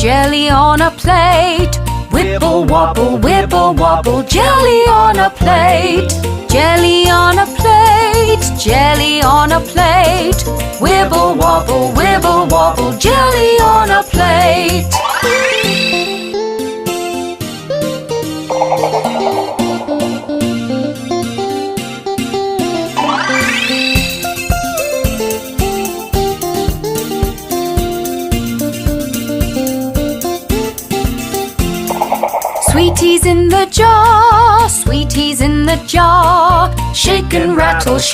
jelly on a plate. Wibble wobble, jelly on a plate. Jelly on a plate, jelly on a plate. Wibble wobble, jelly on a plate. Sweeties in the jar, sweeties in the jar. Shake and rattle,